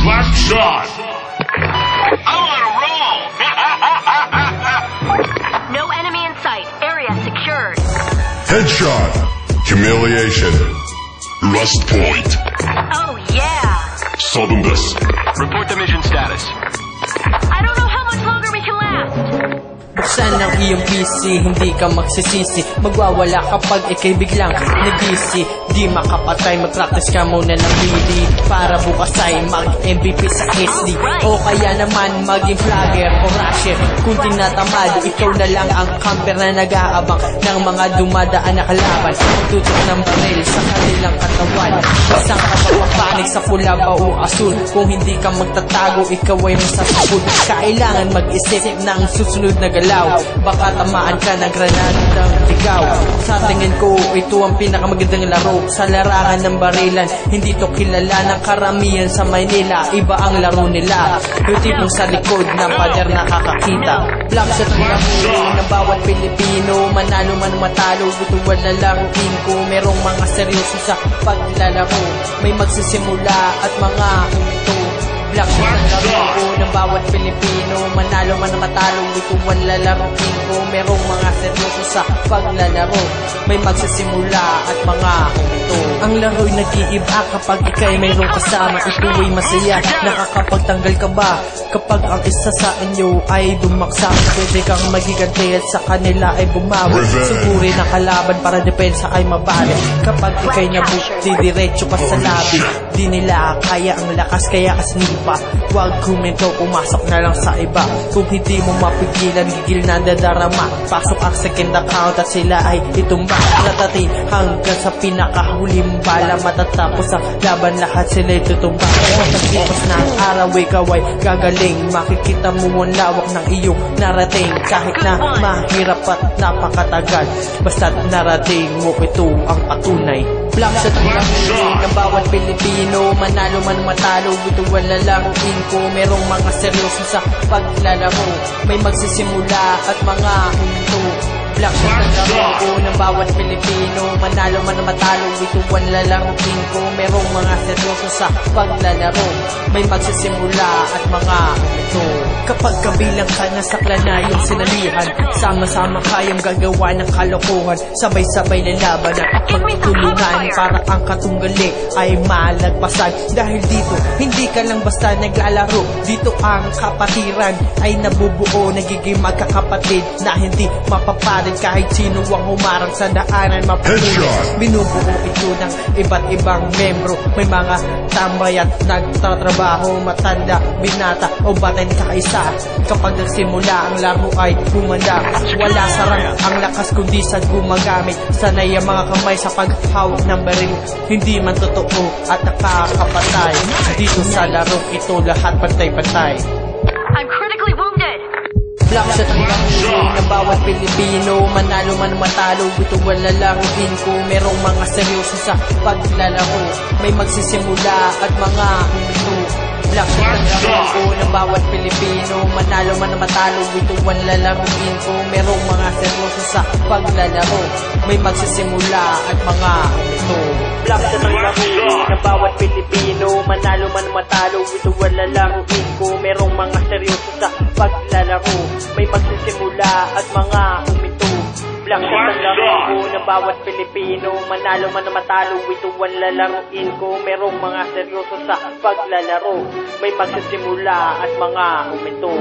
Black shot! I'm on a roll! No enemy in sight. Area secured. Headshot! Humiliation. Rust point. Oh, yeah. Solving this. Report the mission status. I don't know how much longer we can last. Buksan ang iyong PC, hindi ka magsisisi. Magwawala kapag ikay biglang nag-busy. Di makapatay, mag-practice ka muna ng BD para bukas ay mag-MVP sa SD. O kaya naman maging flagger o rusher. Kung tinatamad, ikaw na lang ang camper na nag-aabang ng mga dumadaan na kalaban. Tutok ng baril sa kanilang katawan. Isang kapapapanig sa pula ba o asul. Kung hindi ka magtatago, ikaw ay masasabot. Kailangan mag-isip ng susunod na galaw. Baka tamaan ka ng granadang ligaw. Sa tingin ko, ito ang pinakamagandang laro sa larangan ng barilan. Hindi to kilala ng karamihan sa Maynila. Iba ang laro nila. Yung tipong sa likod ng pader nakakakita. Black shot ang laro ng bawat Pilipino. Manalo man matalo, buto wala laruin ko. Merong mga seryoso sa paglalaro. May magsisimula at mga humito. Black shot ang laro ng bawat Pilipino. Manalo man matalo, buto wala laruin ko. Merong mga seryoso sa paglalaro. May magsisimula at mga humito. Ang laro'y nag-iiba kapag ikay mayroong kasama. Ito ay masaya, nakakapagtanggal ka ba? Kapag ang isa sa inyo ay bumaksak, pwede kang magiganti at sa kanila ay bumawi. Suguri na kalaban para depensa ay mabalik. Kapag ikay nabukti, diretso ka sa labi. Di nila kaya ang lakas, kaya asnipa. Huwag humento, pumasok na lang sa iba. Kung hindi mo mapigilan, gigil na dadarama. Pasok ang second account at sila ay itumba. Natati hanggang sa pinakahuling bala. Matatapos ang laban, lahat sila'y tutumba. Pagkatapos na ang araw, ikaw ay gagaling. Makikita mo ang lawak ng iyong narating. Kahit na mahirap at napakatagal, basta't narating mo, ito ang patunay. Black shot ang laro ng bawat Pilipino. Manalo man matalo, ito wala laruin ko. Merong mga seryoso sa paglalaro. May magsisimula at mga humito. Black shot ang laro ng bawat Pilipino. Manalo man matalo, ito wala laruin ko. Merong mga seryoso sa paglalaro. May magsisimula at mga humito. Kapag kabilang ka na sa klanayong sinalihan, sama-sama kayong gagawa ng kalokohan. Sabay-sabay na laban at pagtulungan para ang katunggali ay malagpasan. Dahil dito, hindi ka lang basta naglalaro. Dito ang kapatiran ay nabubuo, nagiging magkakapatid na hindi mapaparin kahit sino ang humarang sa daanan mapupulit. Binubuo ito ng iba't ibang membro. May mga tambay at nagtatrabaho, matanda, binata o batay kaisa. Kapag nagsimula ang laro ay gumanda. Wala sarang ang lakas kundi sa gumagamit. Sanay ang mga kamay sa paghawak ng baril. Hindi man totoo at nakakapatay. Dito sa laro ito lahat pantay-pantay. I'm critically wounded. Black shot ang laro ng bawat Pilipino. Manalo man matalo, ito wala laruin ko. Merong mga seryoso sa paglalaro. May magsisimula at mga humito. Black shot ang laro ng bawat Pilipino. Manalo man matalo, ito wala laruin ko. Merong mga seryoso sa paglalaro. May magsisimula at mga humito. Black shot ang laro ng bawat Pilipino. Manalo man matalo, ito wala laruin ko. Merong mga seryoso sa paglalaro. May magsisimula at mga humito. Black shot ang laro ng bawat Pilipino. Manalo man matalo, ito wala laruin ko. Merong mga seryoso sa paglalaro. May magsisimula at mga humito.